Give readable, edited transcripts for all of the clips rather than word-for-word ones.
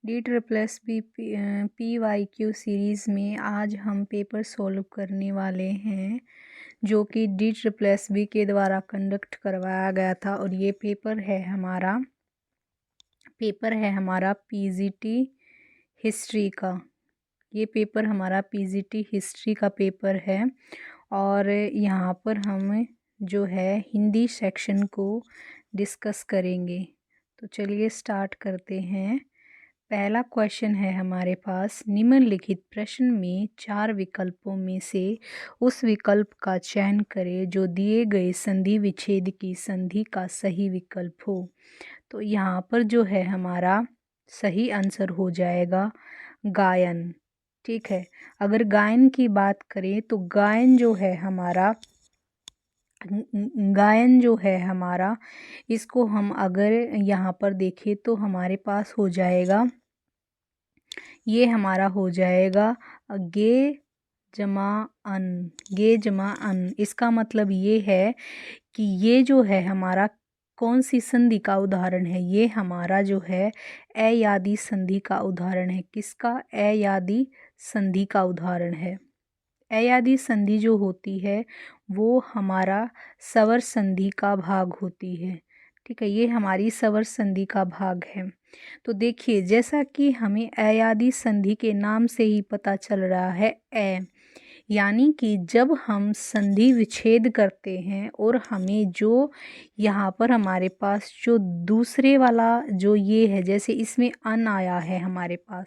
D triple B P Y Q series में आज हम पेपर सॉल्व करने वाले हैं जो कि डी ट्रिपल बी के द्वारा कंडक्ट करवाया गया था। और ये पेपर है हमारा पीजीटी हिस्ट्री का। ये पेपर हमारा पीजीटी हिस्ट्री का पेपर है और यहाँ पर हम जो है हिंदी सेक्शन को डिस्कस करेंगे। तो चलिए स्टार्ट करते हैं। पहला क्वेश्चन है हमारे पास, निम्नलिखित प्रश्न में 4 विकल्पों में से उस विकल्प का चयन करें जो दिए गए संधि विच्छेद की संधि का सही विकल्प हो। तो यहाँ पर जो है हमारा सही आंसर हो जाएगा गायन। ठीक है, अगर गायन की बात करें तो गायन जो है हमारा इसको हम अगर यहाँ पर देखें तो हमारे पास हो जाएगा, ये हमारा हो जाएगा गे जमा अन। इसका मतलब ये है कि ये जो है हमारा कौन सी संधि का उदाहरण है, ये हमारा जो है अयादी संधि का उदाहरण है। किसका? अयादी संधि का उदाहरण है। अयादी संधि जो होती है वो हमारा स्वर संधि का भाग होती है। ठीक है, ये हमारी स्वर संधि का भाग है। तो देखिए, जैसा कि हमें अयादी संधि के नाम से ही पता चल रहा है यानी कि जब हम संधि विच्छेद करते हैं और हमें जो यहाँ पर हमारे पास जो दूसरे वाला जो ये है, जैसे इसमें अन आया है हमारे पास,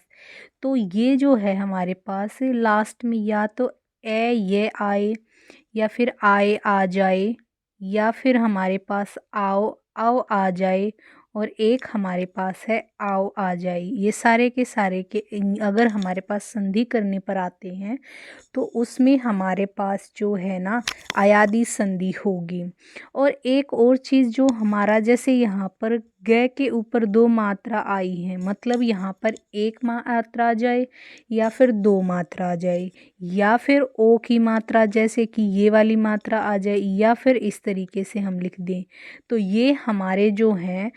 तो ये जो है हमारे पास लास्ट में या तो ये आए या फिर आए आ जाए या फिर हमारे पास आओ आ जाए और एक हमारे पास है आओ आ जाए। ये सारे के सारे के अगर हमारे पास संधि करने पर आते हैं तो उसमें हमारे पास जो है ना अयादी संधि होगी। और एक और चीज़ जो हमारा, जैसे यहाँ पर ग के ऊपर 2 मात्रा आई है, मतलब यहाँ पर 1 मात्रा आ जाए या फिर 2 मात्रा आ जाए या फिर ओ की मात्रा जैसे कि ये वाली मात्रा आ जाए या फिर इस तरीके से हम लिख दें, तो ये हमारे जो हैं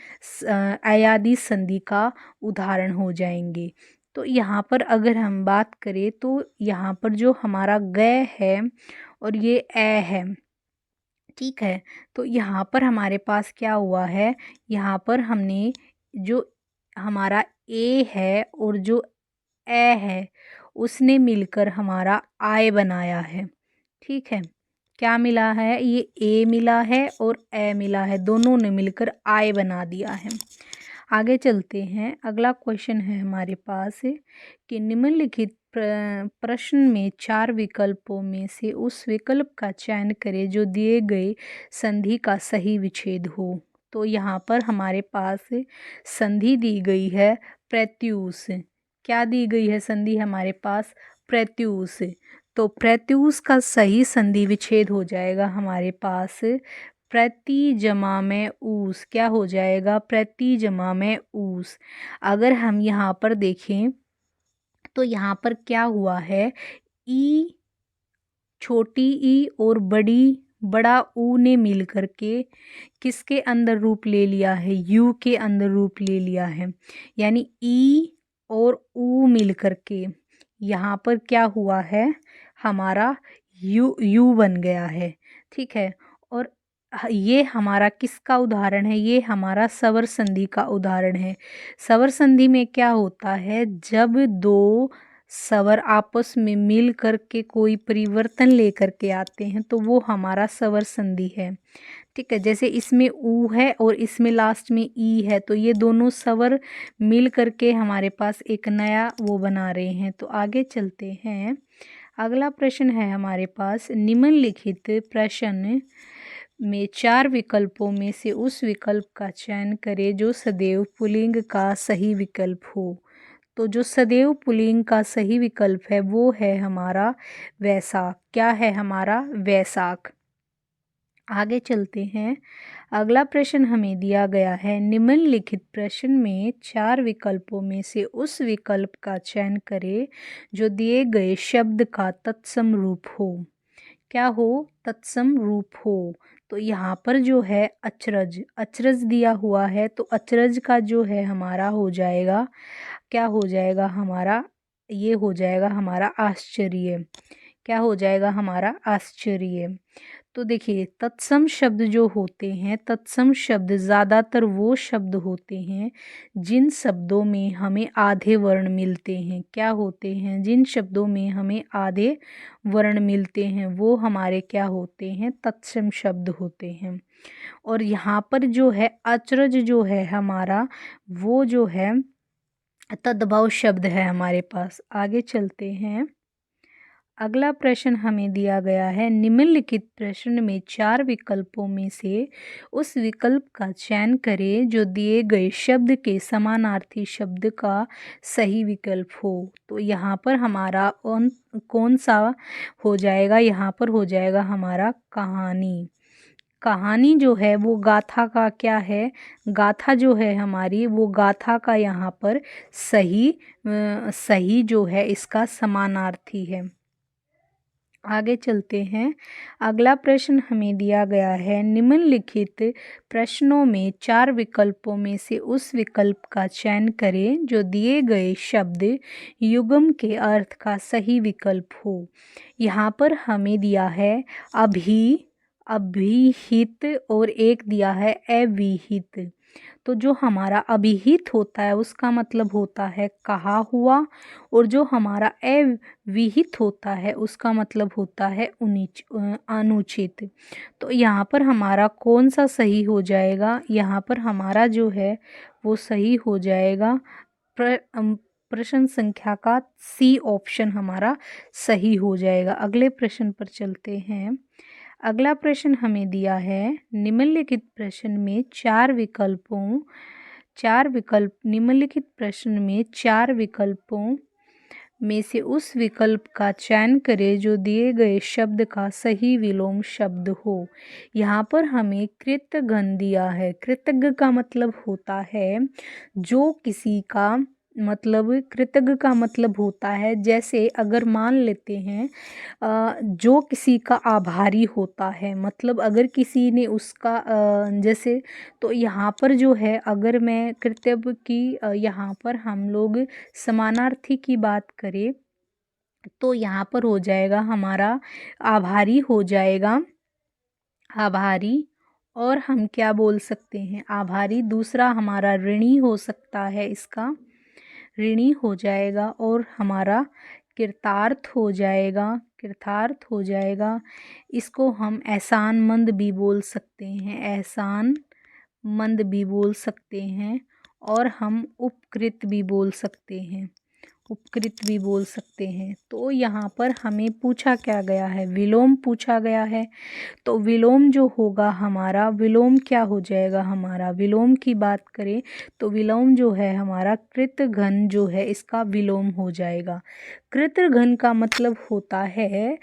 अयादी संधि का उदाहरण हो जाएंगे। तो यहाँ पर अगर हम बात करें तो यहाँ पर जो हमारा ग है और ये ए है, ठीक है, तो यहाँ पर हमारे पास क्या हुआ है, यहाँ पर हमने जो हमारा ए है और जो ए है उसने मिलकर हमारा आय बनाया है। ठीक है, क्या मिला है, ये ए मिला है और ए मिला है, दोनों ने मिलकर आय बना दिया है। आगे चलते हैं। अगला क्वेश्चन है हमारे पास कि निम्नलिखित प्रश्न में 4 विकल्पों में से उस विकल्प का चयन करें जो दिए गए संधि का सही विच्छेद हो। तो यहाँ पर हमारे पास संधि दी गई है प्रत्यूष। क्या दी गई है संधि हमारे पास? प्रत्यूष। तो प्रत्यूष का सही संधि विच्छेद हो जाएगा हमारे पास प्रति जमा में ऊस। क्या हो जाएगा? प्रति जमा में ऊस। अगर हम यहाँ पर देखें तो यहाँ पर क्या हुआ है, ई, छोटी ई और बड़ा ऊ ने मिल करके किसके अंदर रूप ले लिया है? यू के अंदर रूप ले लिया है। यानी ई और ऊ मिल करके यहाँ पर क्या हुआ है, हमारा यू बन गया है। ठीक है, और ये हमारा किसका उदाहरण है? ये हमारा स्वर संधि का उदाहरण है। स्वर संधि में क्या होता है, जब 2 स्वर आपस में मिल करके कोई परिवर्तन लेकर के आते हैं तो वो हमारा स्वर संधि है। ठीक है, जैसे इसमें ऊ है और इसमें लास्ट में ई है, तो ये दोनों स्वर मिल करके हमारे पास एक नया वो बना रहे हैं। तो आगे चलते हैं। अगला प्रश्न है हमारे पास, निम्नलिखित प्रश्न में 4 विकल्पों में से उस विकल्प का चयन करें जो सदैव पुल्लिंग का सही विकल्प हो। तो जो सदैव पुल्लिंग का सही विकल्प है वो है हमारा वैशाख। क्या है हमारा? वैशाख। आगे चलते हैं। अगला प्रश्न हमें दिया गया है, निम्नलिखित प्रश्न में 4 विकल्पों में से उस विकल्प का चयन करें जो दिए गए शब्द का तत्सम रूप हो। क्या हो? तत्सम रूप हो। तो यहाँ पर जो है अचरज दिया हुआ है, तो अचरज का जो है हमारा हो जाएगा क्या हो जाएगा हमारा, ये हो जाएगा हमारा आश्चर्य। क्या हो जाएगा हमारा आश्चर्य। तो देखिए तत्सम शब्द जो होते हैं, तत्सम शब्द ज़्यादातर वो शब्द होते हैं जिन शब्दों में हमें आधे वर्ण मिलते हैं। क्या होते हैं, जिन शब्दों में हमें आधे वर्ण मिलते हैं वो हमारे क्या होते हैं, तत्सम शब्द होते हैं। और यहाँ पर जो है अचरज जो है हमारा, वो जो है तद्भव शब्द है हमारे पास। आगे चलते हैं। अगला प्रश्न हमें दिया गया है, निम्नलिखित प्रश्न में 4 विकल्पों में से उस विकल्प का चयन करें जो दिए गए शब्द के समानार्थी शब्द का सही विकल्प हो। तो यहाँ पर हमारा कौन सा हो जाएगा, यहाँ पर हो जाएगा हमारा कहानी। कहानी जो है वो गाथा का क्या है, गाथा जो है हमारी वो गाथा का यहाँ पर सही जो है इसका समानार्थी है। आगे चलते हैं। अगला प्रश्न हमें दिया गया है, निम्नलिखित प्रश्नों में 4 विकल्पों में से उस विकल्प का चयन करें जो दिए गए शब्द युग्म के अर्थ का सही विकल्प हो। यहाँ पर हमें दिया है अभी, अभिहित और एक दिया है अविहित। तो जो हमारा अभिहित होता है उसका मतलब होता है कहा हुआ, और जो हमारा अविहित होता है उसका मतलब होता है अनुचित। तो यहाँ पर हमारा कौन सा सही हो जाएगा, यहाँ पर हमारा जो है वो सही हो जाएगा प्रश्न संख्या का सी ऑप्शन हमारा सही हो जाएगा। अगले प्रश्न पर चलते हैं। अगला प्रश्न हमें दिया है, निम्नलिखित प्रश्न में 4 विकल्प निम्नलिखित प्रश्न में 4 विकल्पों में से उस विकल्प का चयन करें जो दिए गए शब्द का सही विलोम शब्द हो। यहाँ पर हमें कृतघ्न दिया है। कृतज्ञ का मतलब होता है जो किसी का, मतलब कृतज्ञ का मतलब होता है जैसे अगर मान लेते हैं जो किसी का आभारी होता है, मतलब अगर किसी ने उसका जैसे, तो यहाँ पर जो है अगर मैं कृतज्ञ की यहाँ पर हम लोग समानार्थी की बात करें तो यहाँ पर हो जाएगा हमारा आभारी हो जाएगा, आभारी। और हम क्या बोल सकते हैं, आभारी। दूसरा हमारा ऋणी हो सकता है, इसका ऋणी हो जाएगा। और हमारा कृतार्थ हो जाएगा, कृतार्थ हो जाएगा। इसको हम एहसानमंद भी बोल सकते हैं, एहसानमंद भी बोल सकते हैं। और हम उपकृत भी बोल सकते हैं, उपकृत भी बोल सकते हैं। तो यहाँ पर हमें पूछा क्या गया है, विलोम पूछा गया है। तो विलोम जो होगा हमारा, विलोम क्या हो जाएगा हमारा, विलोम की बात करें तो विलोम जो है हमारा कृतघ्न जो है इसका विलोम हो जाएगा। कृतघ्न का मतलब होता है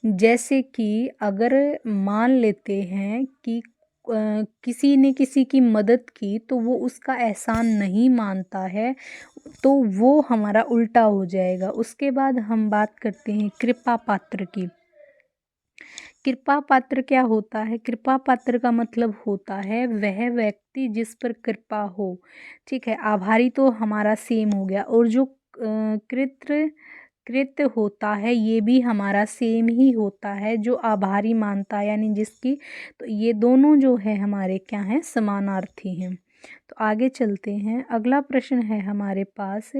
जैसे कि अगर मान लेते हैं कि किसी ने किसी की मदद की तो वो उसका एहसान नहीं मानता है, तो वो हमारा उल्टा हो जाएगा। उसके बाद हम बात करते हैं कृपा पात्र की। कृपा पात्र क्या होता है, कृपा पात्र का मतलब होता है वह व्यक्ति जिस पर कृपा हो। ठीक है, आभारी तो हमारा सेम हो गया। और जो कृत होता है ये भी हमारा सेम ही होता है, जो आभारी मानता है यानी जिसकी। तो ये दोनों जो है हमारे क्या हैं, समानार्थी हैं। तो आगे चलते हैं। अगला प्रश्न है हमारे पास,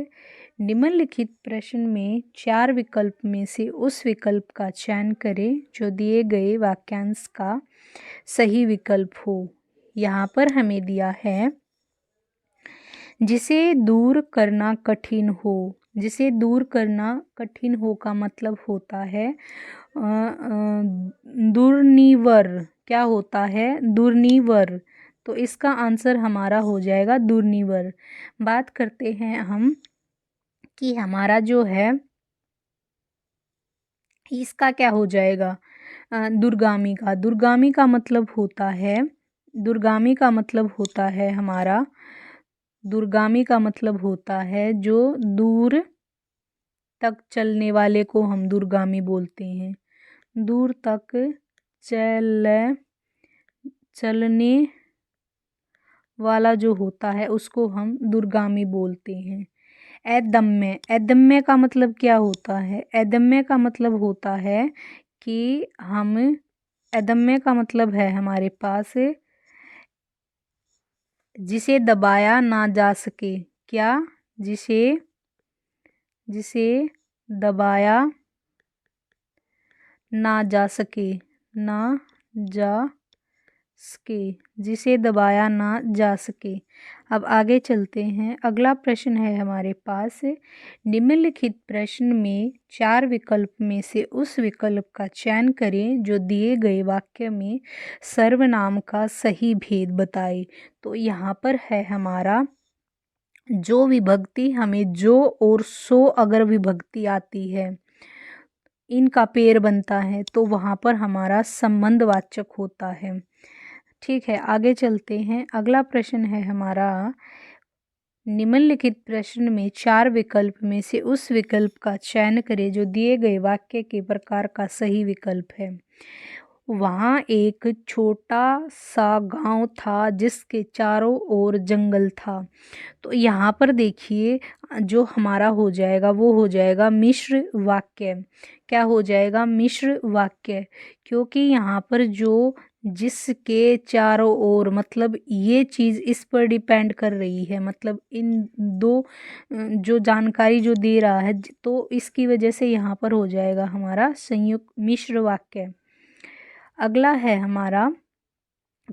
निम्नलिखित प्रश्न में 4 विकल्प में से उस विकल्प का चयन करें जो दिए गए वाक्यांश का सही विकल्प हो। यहाँ पर हमें दिया है जिसे दूर करना कठिन हो। जिसे दूर करना कठिन हो का मतलब होता है दुर्निवर। क्या होता है, दुर्निवर। तो इसका आंसर हमारा हो जाएगा दुर्निवर। बात करते हैं हम कि हमारा जो है इसका क्या हो जाएगा, दुर्गामी का। दुर्गामी का मतलब होता है, दुर्गामी का मतलब होता है हमारा, दूरगामी का मतलब होता है जो दूर तक चलने वाले को हम दूरगामी बोलते हैं। दूर तक चलने वाला जो होता है उसको हम दूरगामी बोलते हैं। अदम्य, अदम्य का मतलब क्या होता है? अदम्य का मतलब होता है कि हम, अदम्य का मतलब है हमारे पास जिसे दबाया ना जा सके। क्या? जिसे जिसे दबाया ना जा सके, ना जा सके, जिसे दबाया ना जा सके। अब आगे चलते हैं। अगला प्रश्न है हमारे पास, निम्नलिखित प्रश्न में 4 विकल्प में से उस विकल्प का चयन करें जो दिए गए वाक्य में सर्वनाम का सही भेद बताए। तो यहाँ पर है हमारा जो विभक्ति, हमें जो और सो अगर विभक्ति आती है, इनका पेड़ बनता है तो वहाँ पर हमारा संबंधवाचक होता है। ठीक है, आगे चलते हैं। अगला प्रश्न है हमारा, निम्नलिखित प्रश्न में 4 विकल्प में से उस विकल्प का चयन करें जो दिए गए वाक्य के प्रकार का सही विकल्प है। वहाँ एक छोटा सा गांव था जिसके चारों ओर जंगल था। तो यहाँ पर देखिए जो हमारा हो जाएगा वो हो जाएगा मिश्र वाक्य। क्या हो जाएगा? मिश्र वाक्य। क्योंकि यहाँ पर जो जिसके चारों ओर, मतलब ये चीज़ इस पर डिपेंड कर रही है, मतलब इन दो जो जानकारी जो दे रहा है, तो इसकी वजह से यहाँ पर हो जाएगा हमारा संयुक्त मिश्र वाक्य। अगला है हमारा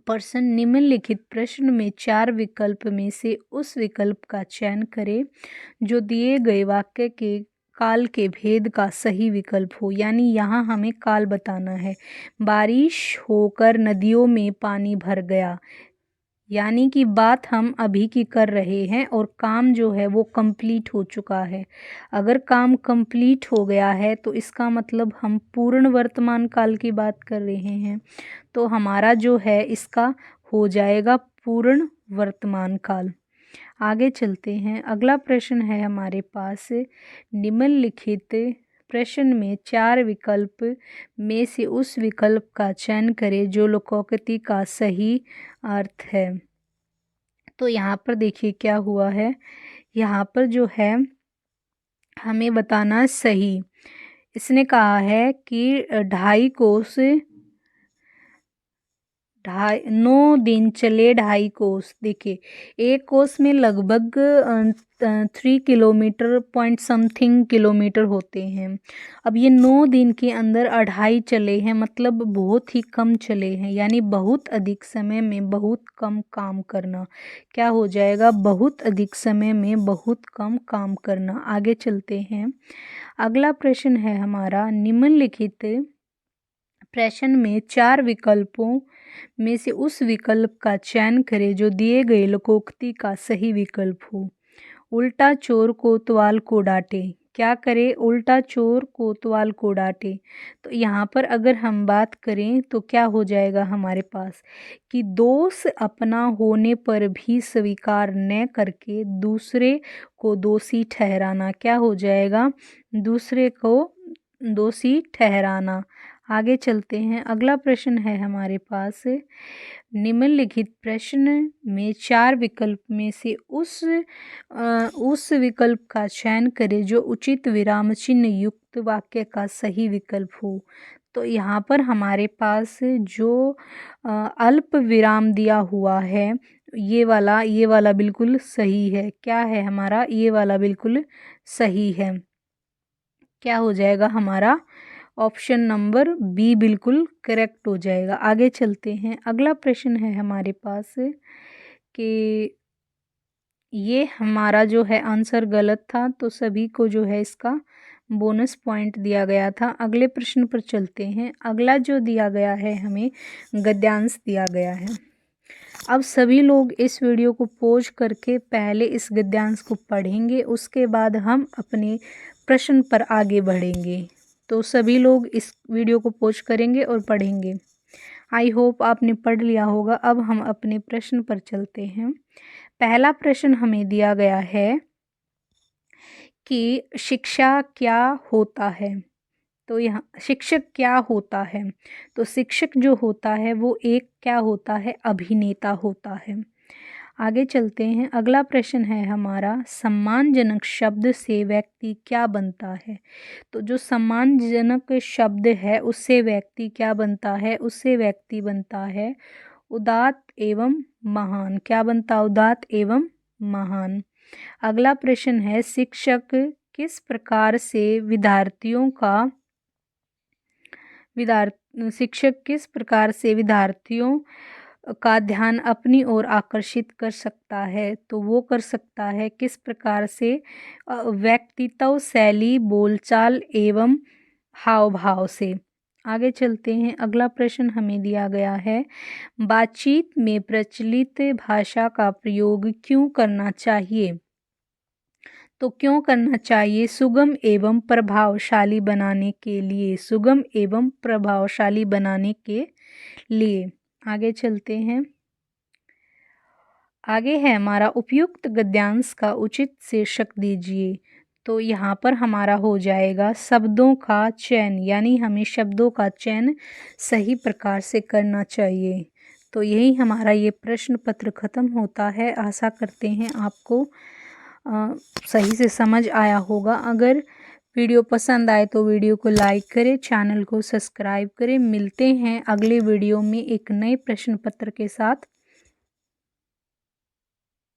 प्रश्न, निम्नलिखित प्रश्न में 4 विकल्प में से उस विकल्प का चयन करें जो दिए गए वाक्य के काल के भेद का सही विकल्प हो। यानी यहाँ हमें काल बताना है। बारिश होकर नदियों में पानी भर गया, यानी कि बात हम अभी की कर रहे हैं और काम जो है वो कंप्लीट हो चुका है। अगर काम कंप्लीट हो गया है तो इसका मतलब हम पूर्ण वर्तमान काल की बात कर रहे हैं, तो हमारा जो है इसका हो जाएगा पूर्ण वर्तमान काल। आगे चलते हैं। अगला प्रश्न है हमारे पास, निम्नलिखित प्रश्न में 4 विकल्प में से उस विकल्प का चयन करें जो लोकोक्ति का सही अर्थ है। तो यहाँ पर देखिए क्या हुआ है, यहाँ पर जो है हमें बताना सही। इसने कहा है कि 9 दिन चले 2.5 कोस। देखिए एक कोस में लगभग 3 किलोमीटर पॉइंट समथिंग किलोमीटर होते हैं। अब ये 9 दिन के अंदर 2.5 चले हैं, मतलब बहुत ही कम चले हैं, यानी बहुत अधिक समय में बहुत कम काम करना। क्या हो जाएगा? बहुत अधिक समय में बहुत कम काम करना। आगे चलते हैं। अगला प्रश्न है हमारा, निम्नलिखित प्रश्न में 4 विकल्पों में से उस विकल्प का चयन करें जो दिए गए लोकोक्ति का सही विकल्प हो। उल्टा चोर कोतवाल को डांटे। क्या करे? उल्टा चोर कोतवाल को डांटे। तो यहाँ पर अगर हम बात करें तो क्या हो जाएगा हमारे पास कि दोष अपना होने पर भी स्वीकार न करके दूसरे को दोषी ठहराना। क्या हो जाएगा? दूसरे को दोषी ठहराना। आगे चलते हैं। अगला प्रश्न है हमारे पास, निम्नलिखित प्रश्न में 4 विकल्प में से उस विकल्प का चयन करें जो उचित विराम चिन्ह युक्त वाक्य का सही विकल्प हो। तो यहाँ पर हमारे पास जो अल्प विराम दिया हुआ है, ये वाला बिल्कुल सही है। क्या है हमारा? ये वाला बिल्कुल सही है। क्या हो जाएगा हमारा? ऑप्शन नंबर बी बिल्कुल करेक्ट हो जाएगा। आगे चलते हैं। अगला प्रश्न है हमारे पास कि ये हमारा जो है आंसर गलत था, तो सभी को जो है इसका बोनस पॉइंट दिया गया था। अगले प्रश्न पर चलते हैं। अगला जो दिया गया है, हमें गद्यांश दिया गया है। अब सभी लोग इस वीडियो को पॉज करके पहले इस गद्यांश को पढ़ेंगे, उसके बाद हम अपने प्रश्न पर आगे बढ़ेंगे। तो सभी लोग इस वीडियो को पॉज करेंगे और पढ़ेंगे। आई होप आपने पढ़ लिया होगा। अब हम अपने प्रश्न पर चलते हैं। पहला प्रश्न हमें दिया गया है कि शिक्षा क्या होता है। तो यहाँ शिक्षक क्या होता है? तो शिक्षक जो होता है वो एक क्या होता है? अभिनेता होता है। आगे चलते हैं। अगला प्रश्न है हमारा, सम्मानजनक शब्द से व्यक्ति क्या बनता है। तो जो सम्मानजनक शब्द है उससे व्यक्ति क्या बनता है, उससे व्यक्ति बनता है उदात्त एवं महान। क्या बनता है? उदात्त एवं महान। अगला प्रश्न है, शिक्षक किस प्रकार से विद्यार्थियों का ध्यान अपनी ओर आकर्षित कर सकता है। तो वो कर सकता है किस प्रकार से? व्यक्तित्व, शैली, बोलचाल एवं हाव भाव से। आगे चलते हैं। अगला प्रश्न हमें दिया गया है, बातचीत में प्रचलित भाषा का प्रयोग क्यों करना चाहिए। तो क्यों करना चाहिए? सुगम एवं प्रभावशाली बनाने के लिए। सुगम एवं प्रभावशाली बनाने के लिए। आगे चलते हैं। आगे है हमारा, उपयुक्त गद्यांश का उचित शीर्षक दीजिए। तो यहाँ पर हमारा हो जाएगा शब्दों का चयन, यानी हमें शब्दों का चयन सही प्रकार से करना चाहिए। तो यही हमारा ये प्रश्न पत्र ख़त्म होता है। आशा करते हैं आपको सही से समझ आया होगा। अगर वीडियो पसंद आए तो वीडियो को लाइक करें, चैनल को सब्सक्राइब करें। मिलते हैं अगले वीडियो में एक नए प्रश्न पत्र के साथ।